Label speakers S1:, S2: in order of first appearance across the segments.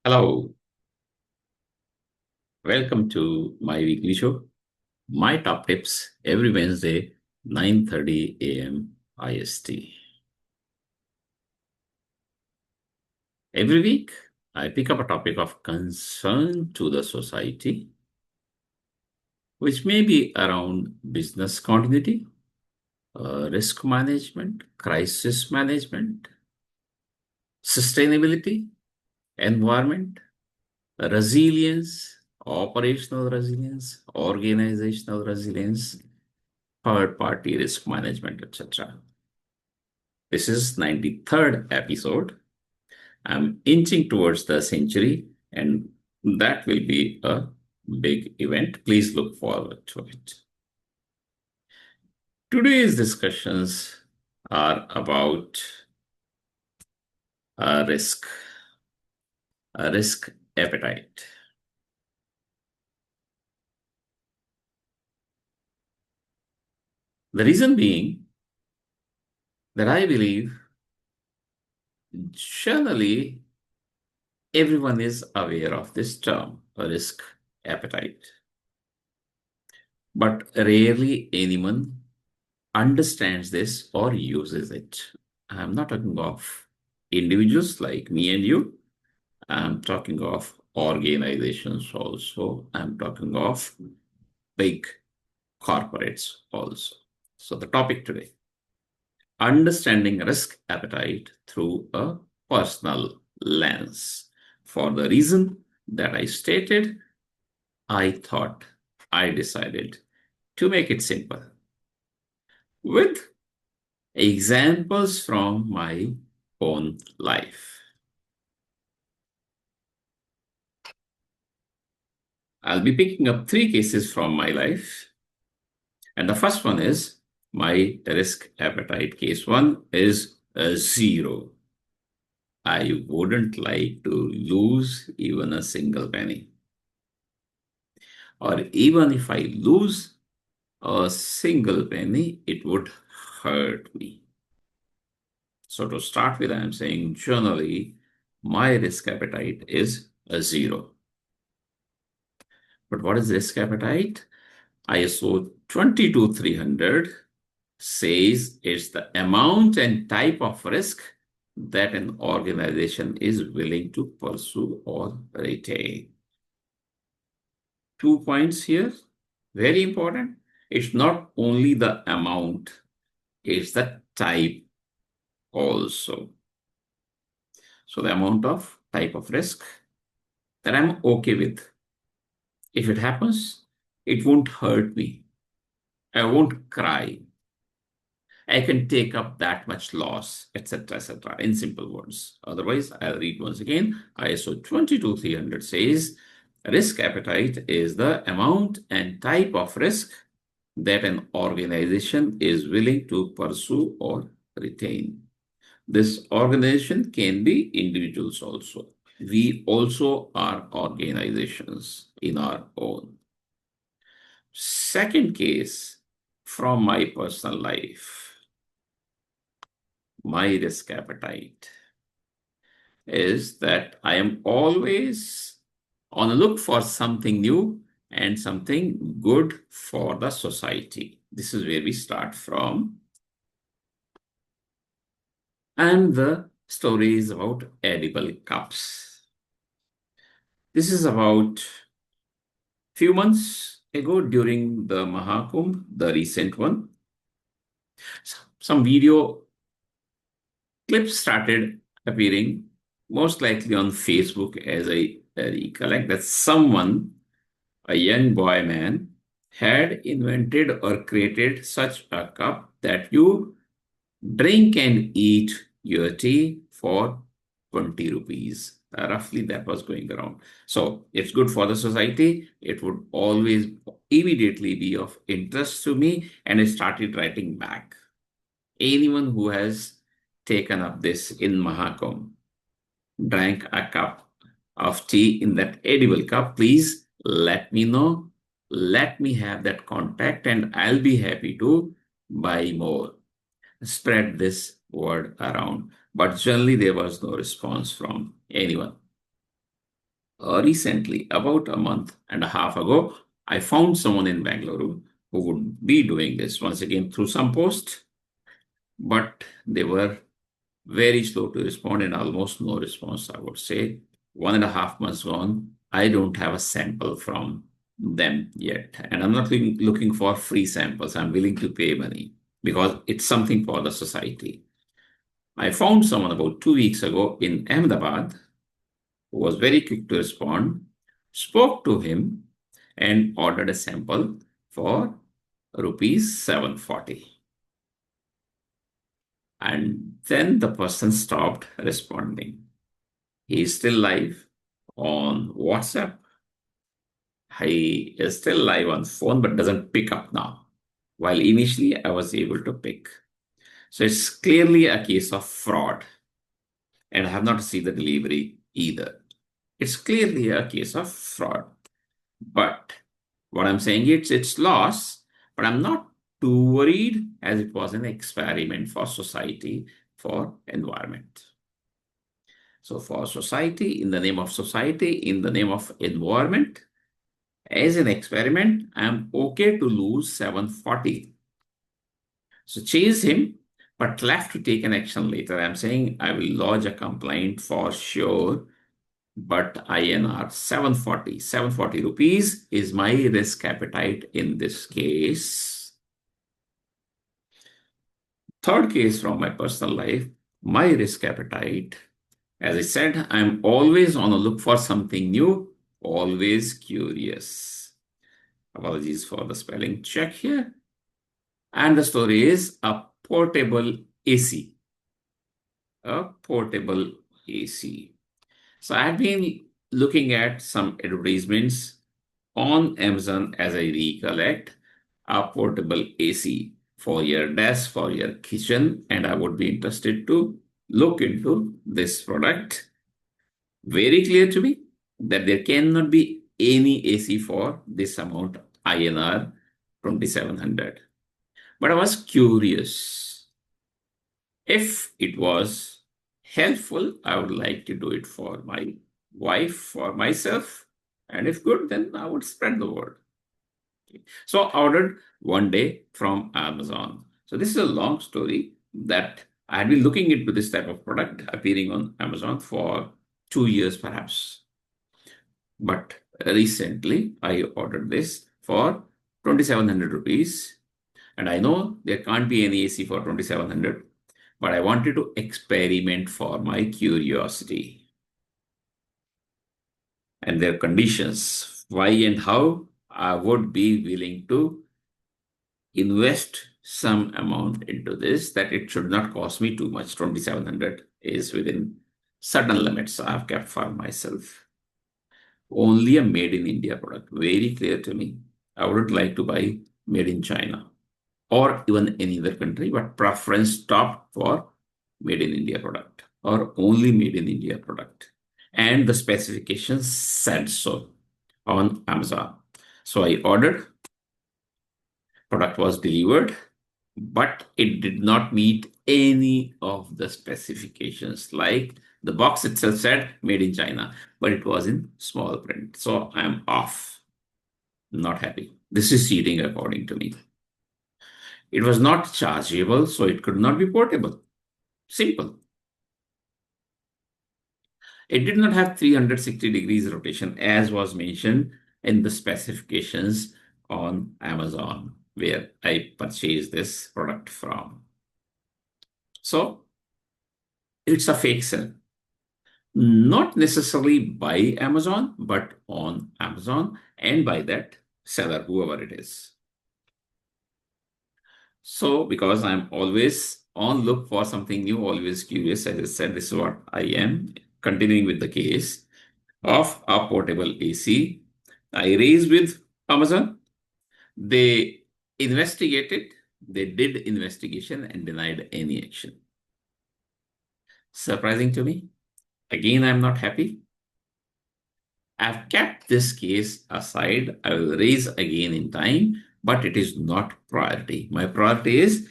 S1: Hello, welcome to my weekly show. My top tips every Wednesday, 9:30 a.m. IST. Every week, I pick up a topic of concern to the society, which may be around business continuity, risk management, crisis management, sustainability, environment, resilience, operational resilience, organizational resilience, third party risk management, etc. This is 93rd episode. I'm inching towards the century, and that will be a big event. Please look forward to it. Today's discussions are about a risk appetite. The reason being that I believe generally everyone is aware of this term, risk appetite, but rarely anyone understands this or uses it. I'm not talking of individuals like me and you. I'm talking of organizations also. I'm talking of big corporates also. So, the topic today, understanding risk appetite through a personal lens. For the reason that I stated, I decided to make it simple with examples from my own life. I'll be picking up three cases from my life. And the first one is my risk appetite. Case one is a zero. I wouldn't like to lose even a single penny. Or even if I lose a single penny, it would hurt me. So to start with, I'm saying generally my risk appetite is a zero. But what is risk appetite? ISO 22300 says it's the amount and type of risk that an organization is willing to pursue or retain. 2 points here, very important. It's not only the amount, it's the type also. So the amount of type of risk that I'm okay with. If it happens, it won't hurt me. I won't cry. I can take up that much loss, etc., in simple words. Otherwise, I'll read once again. ISO 22300 says risk appetite is the amount and type of risk that an organization is willing to pursue or retain. This organization can be individuals also. We also are organizations in our own. Second case from my personal life, my risk appetite is that I am always on the look for something new and something good for the society. This is where we start from. And the story is about edible cups. This is about few months ago during the Mahakumbh, the recent one. Some video clips started appearing, most likely on Facebook, as I recollect, that someone, a young boy man, had invented or created such a cup that you drink and eat your tea for 20 rupees. Roughly that was going around. So it's good for the society. It would always immediately be of interest to me. And I started writing back. Anyone who has taken up this in Mahakumbh, drank a cup of tea in that edible cup, please let me know. Let me have that contact and I'll be happy to buy more. Spread this word around. But generally, there was no response from anyone. Recently, about a month and a half ago, I found someone in Bangalore who would be doing this once again through some post, but they were very slow to respond and almost no response, I would say. 1.5 months gone. I don't have a sample from them yet. And I'm not looking for free samples. I'm willing to pay money because it's something for the society. I found someone about 2 weeks ago in Ahmedabad who was very quick to respond, spoke to him, and ordered a sample for rupees 740. And then the person stopped responding. He is still live on WhatsApp. He is still live on phone, but doesn't pick up now. While initially I was able to pick. So it's clearly a case of fraud. And I have not received the delivery either. It's clearly a case of fraud. But what I'm saying it's loss, but I'm not too worried as it was an experiment for society, for environment. So for society, in the name of society, in the name of environment, as an experiment, I'm okay to lose 740. So chase him, but left to take an action later. I'm saying I will lodge a complaint for sure, but INR 740 rupees is my risk appetite in this case. Third case from my personal life, my risk appetite. As I said, I'm always on a look for something new, always curious. Apologies for the spelling check here. And the story is a portable AC. A portable AC. So I've been looking at some advertisements on Amazon as I recollect a portable AC for your desk, for your kitchen, and I would be interested to look into this product. Very clear to me that there cannot be any AC for this amount INR 2700. But I was curious. If it was helpful, I would like to do it for my wife, for myself. And if good, then I would spread the word. So I ordered one day from Amazon. So this is a long story that I had been looking into this type of product appearing on Amazon for 2 years perhaps. But recently I ordered this for 2700 rupees. And I know there can't be any AC for 2700, but I wanted to experiment for my curiosity. And their conditions, why and how I would be willing to invest some amount into this, that it should not cost me too much. 2700 is within certain limits I have kept for myself. Only a made in India product. Very clear to me. I wouldn't like to buy made in China or even any other country, but preference top for made in India product or only made in India product. And the specifications said so on Amazon. So I ordered, product was delivered, but it did not meet any of the specifications. Like the box itself said made in China, but it was in small print. So I'm off. Not happy. This is cheating according to me. It was not chargeable, so it could not be portable. Simple. It did not have 360 degrees rotation as was mentioned in the specifications on Amazon, where I purchased this product from. So it's a fake sale. Not necessarily by Amazon, but on Amazon and by that seller, whoever it is. So because I'm always on look for something new, always curious, as I said, this is what I am. Continuing with the case of a portable AC, I raised with Amazon. They investigated, they did investigation and denied any action. Surprising to me. Again, I'm not happy. I've kept this case aside. I will raise again in time, but it is not priority. My priority is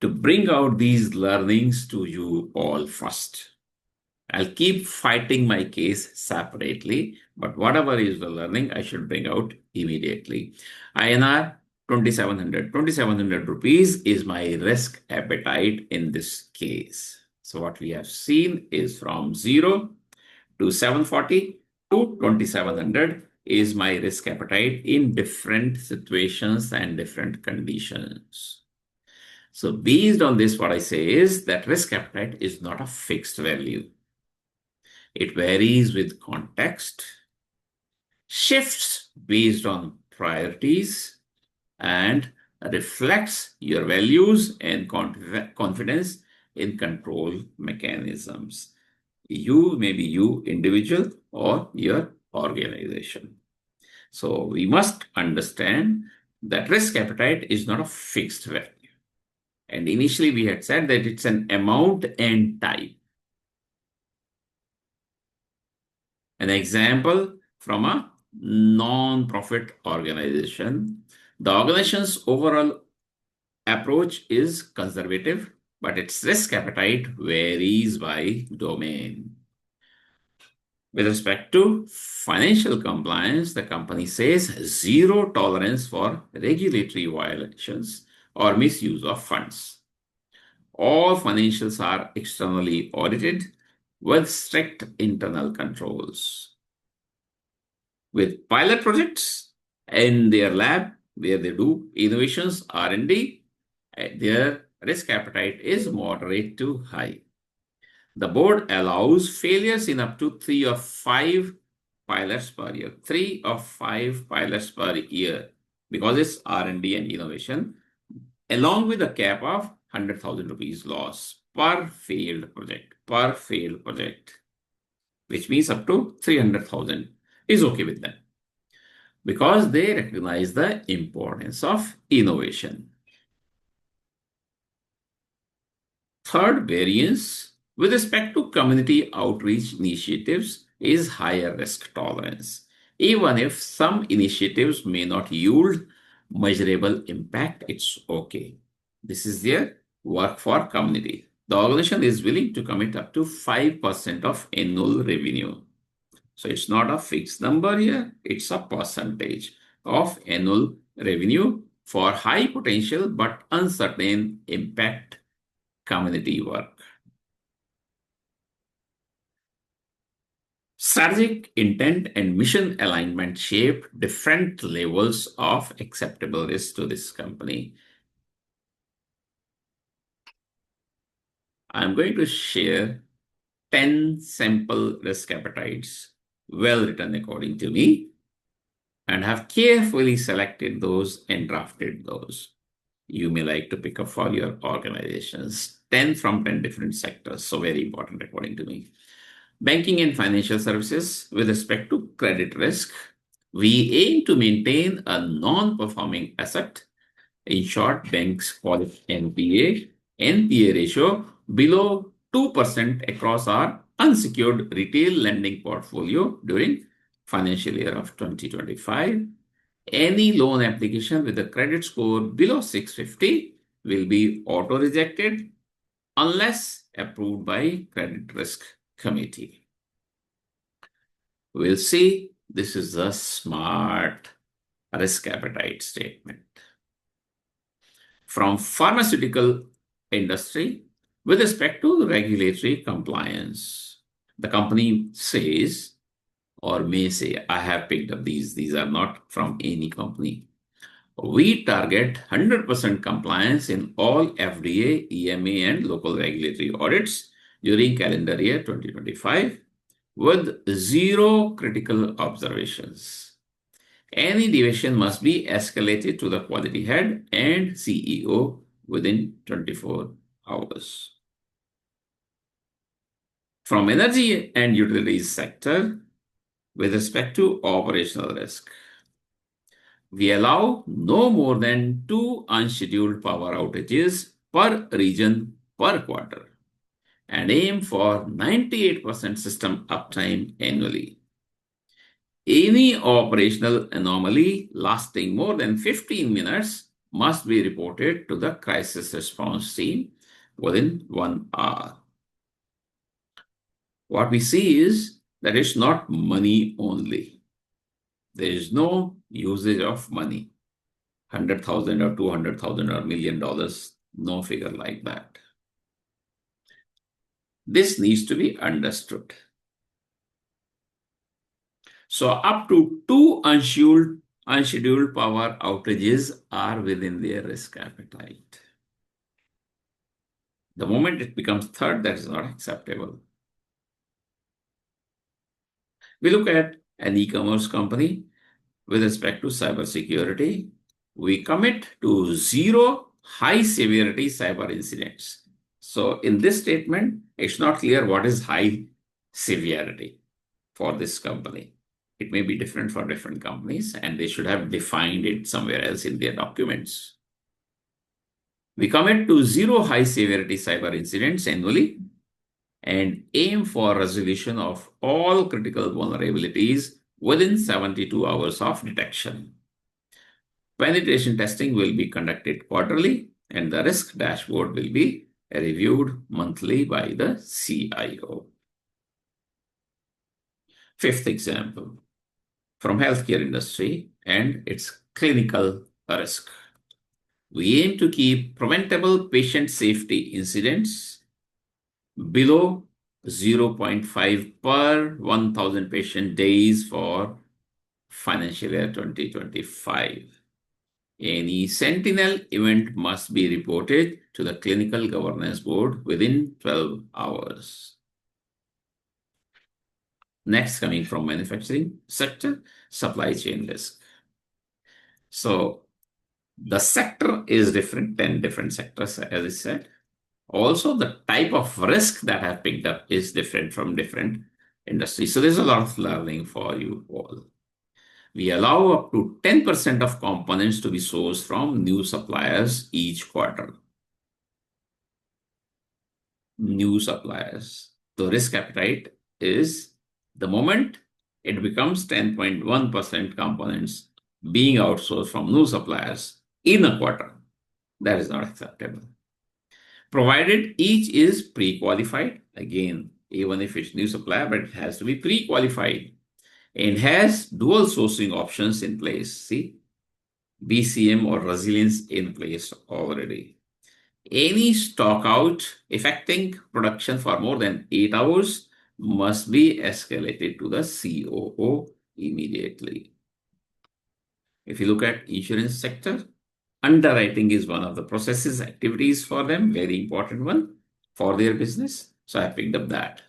S1: to bring out these learnings to you all first. I'll keep fighting my case separately, but whatever is the learning, I should bring out immediately. INR 2700. 2700 rupees is my risk appetite in this case. So, what we have seen is from 0 to 740 to 2700 is my risk appetite in different situations and different conditions. So, based on this, what I say is that risk appetite is not a fixed value. It varies with context, shifts based on priorities, and reflects your values and confidence in control mechanisms. You may be you individual or your organization. So we must understand that risk appetite is not a fixed value. And initially we had said that it's an amount and type. An example from a non-profit organization. The organization's overall approach is conservative, but its risk appetite varies by domain. With respect to financial compliance, the company says zero tolerance for regulatory violations or misuse of funds. All financials are externally audited with strict internal controls. With pilot projects in their lab where they do innovations, R&D, their risk appetite is moderate to high. The board allows failures in up to 3 of 5 pilots per year. 3 of 5 pilots per year because it's R&D and innovation, along with a cap of 100,000 rupees loss per failed project, which means up to 300,000 is okay with them because they recognize the importance of innovation. Third variance with respect to community outreach initiatives is higher risk tolerance. Even if some initiatives may not yield measurable impact, it's okay. This is their work for community. The organization is willing to commit up to 5% of annual revenue. So it's not a fixed number here, it's a percentage of annual revenue for high potential but uncertain impact community work. Strategic intent and mission alignment shape different levels of acceptable risk to this company. I'm going to share 10 sample risk appetites, well written according to me, and have carefully selected those and drafted those. You may like to pick up for your organizations. 10 from 10 different sectors, so very important according to me. Banking and financial services with respect to credit risk, we aim to maintain a non-performing asset. In short, banks call it NPA ratio below 2% across our unsecured retail lending portfolio during financial year of 2025. Any loan application with a credit score below 650 will be auto-rejected unless approved by credit risk committee. We'll see this is a smart risk appetite statement. From pharmaceutical industry, with respect to regulatory compliance, the company says or may say, I have picked up these are not from any company. We target 100% compliance in all FDA, EMA, and local regulatory audits during calendar year 2025 with zero critical observations. Any deviation must be escalated to the quality head and CEO within 24 hours. From energy and utilities sector, with respect to operational risk, we allow no more than 2 unscheduled power outages per region per quarter and aim for 98% system uptime annually. Any operational anomaly lasting more than 15 minutes must be reported to the crisis response team within 1 hour. what we see is that it's not money only. There is no usage of money, 100,000 or 200,000 or $1 million, no figure like that. This needs to be understood. So up to two unscheduled power outages are within their risk appetite. The moment it becomes third, that is not acceptable. We look at an e-commerce company with respect to cybersecurity. We commit to zero high severity cyber incidents. So in this statement, it's not clear what is high severity for this company. It may be different for different companies, and they should have defined it somewhere else in their documents. We commit to zero high severity cyber incidents annually and aim for resolution of all critical vulnerabilities within 72 hours of detection. Penetration testing will be conducted quarterly, and the risk dashboard will be reviewed monthly by the CIO. Fifth example from healthcare industry and its clinical risk. We aim to keep preventable patient safety incidents below 0.5 per 1,000 patient days for financial year 2025. Any sentinel event must be reported to the clinical governance board within 12 hours. Next, coming from manufacturing sector, supply chain risk. So the sector is different than different sectors, as I said. Also, the type of risk that I've picked up is different from different industries. So there's a lot of learning for you all. We allow up to 10% of components to be sourced from new suppliers each quarter. New suppliers. The risk appetite is the moment it becomes 10.1% components being outsourced from new suppliers in a quarter. That is not acceptable. Provided each is pre-qualified, again, even if it's new supplier, but it has to be pre-qualified and has dual sourcing options in place. See, BCM or resilience in place already. Any stock out affecting production for more than 8 hours must be escalated to the COO immediately. If you look at insurance sector, underwriting is one of the processes activities for them, very important one for their business. So I picked up that.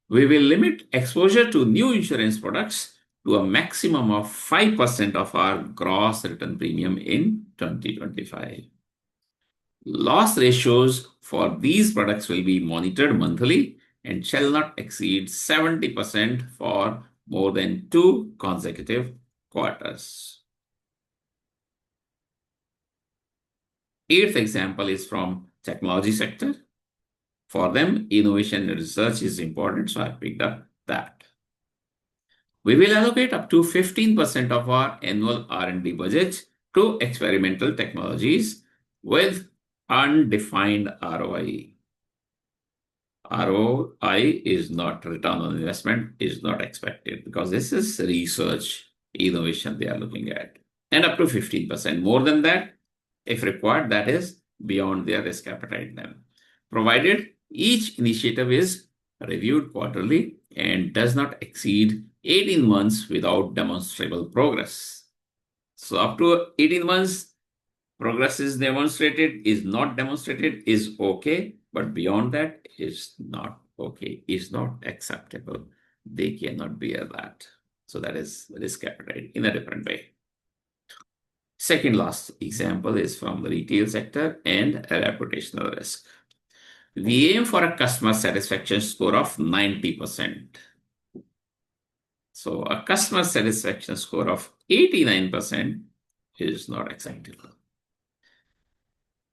S1: We will limit exposure to new insurance products to a maximum of 5% of our gross written premium in 2025. Loss ratios for these products will be monitored monthly and shall not exceed 70% for more than 2 consecutive quarters. Eighth example is from technology sector. For them, innovation and research is important, so I picked up that. We will allocate up to 15% of our annual R&D budget to experimental technologies with undefined ROI. ROI is not return on investment, is not expected because this is research, innovation they are looking at. And up to 15%. More than that, if required, that is beyond their risk appetite then. Provided each initiative is reviewed quarterly and does not exceed 18 months without demonstrable progress. So up to 18 months, progress is demonstrated, is not demonstrated, is okay, but beyond that is not okay, is not acceptable. They cannot bear that. So that is risk appetite in a different way. Second last example is from the retail sector and a reputational risk. We aim for a customer satisfaction score of 90%. So a customer satisfaction score of 89% is not acceptable.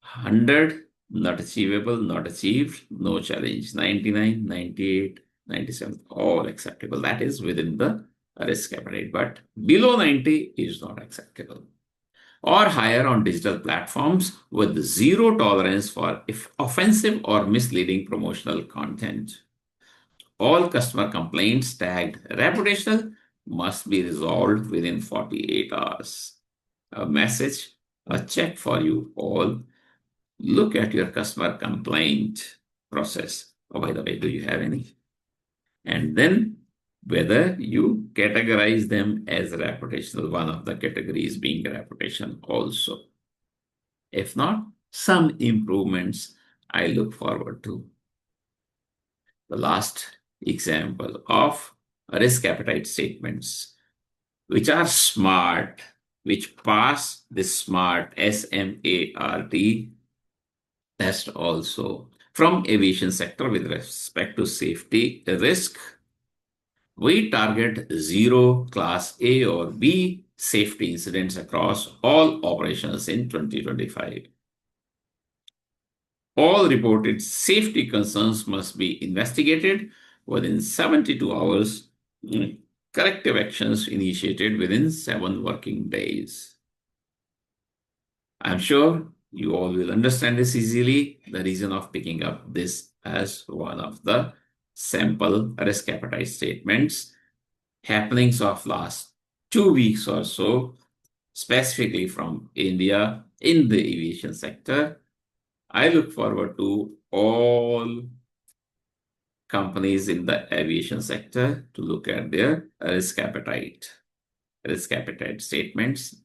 S1: 100, not achievable, not achieved, no challenge. 99, 98, 97, all acceptable. That is within the risk appetite, but below 90 is not acceptable. Or higher on digital platforms with zero tolerance for offensive or misleading promotional content. All customer complaints tagged reputational must be resolved within 48 hours. A message, a check for you all. Look at your customer complaint process. Oh, by the way, do you have any? And then whether you categorize them as reputational, one of the categories being reputation also. If not, some improvements I look forward to. The last example of risk appetite statements, which are smart, which pass this SMART, SMART test also. From aviation sector with respect to safety risk, we target zero class A or B safety incidents across all operations in 2025. All reported safety concerns must be investigated within 72 hours. Corrective actions initiated within 7 working days. I'm sure you all will understand this easily. The reason of picking up this as one of the sample risk appetite statements, happenings of last 2 weeks or so, specifically from India in the aviation sector. I look forward to all companies in the aviation sector to look at their risk appetite statements.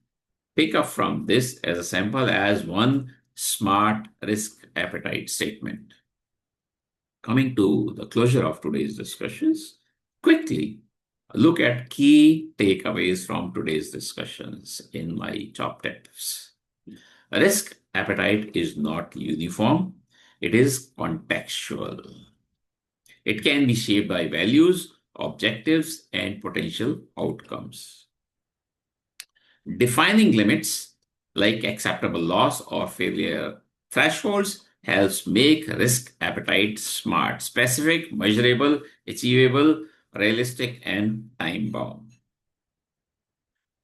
S1: Pick up from this as a sample as one smart risk appetite statement. Coming to the closure of today's discussions, quickly look at key takeaways from today's discussions in my top tips. Risk appetite is not uniform, it is contextual. It can be shaped by values, objectives, and potential outcomes. Defining limits like acceptable loss or failure thresholds helps make risk appetite smart, specific, measurable, achievable, realistic, and time bound.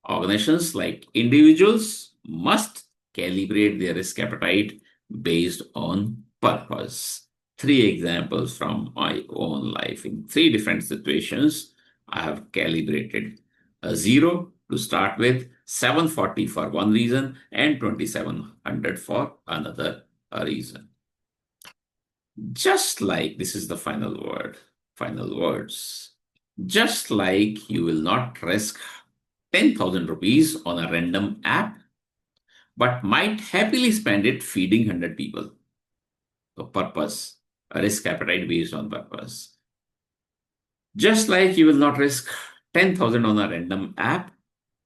S1: Organizations like individuals must calibrate their risk appetite based on purpose. 3 examples from my own life. In 3 different situations, I have calibrated a 0 to start with, 740 for one reason, and 2700 for another reason. Just like this is the final words. Just like you will not risk 10,000 rupees on a random app, but might happily spend it feeding 100 people. So, purpose, a risk appetite based on purpose. Just like you will not risk 10,000 on a random app,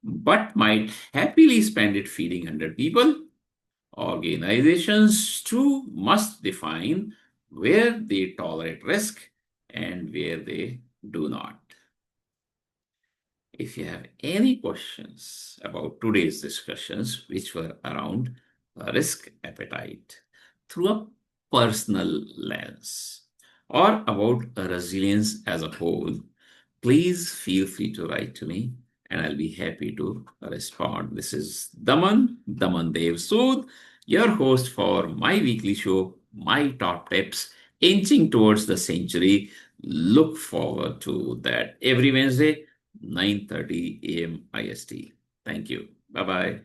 S1: but might happily spend it feeding 100 people, organizations too must define where they tolerate risk and where they do not. If you have any questions about today's discussions, which were around risk appetite through a personal lens or about resilience as a whole, please feel free to write to me and I'll be happy to respond. This is Daman Dev Sood, your host for my weekly show, My Top Tips, inching towards the century. Look forward to that every Wednesday, 9:30 a.m. IST. Thank you. Bye-bye.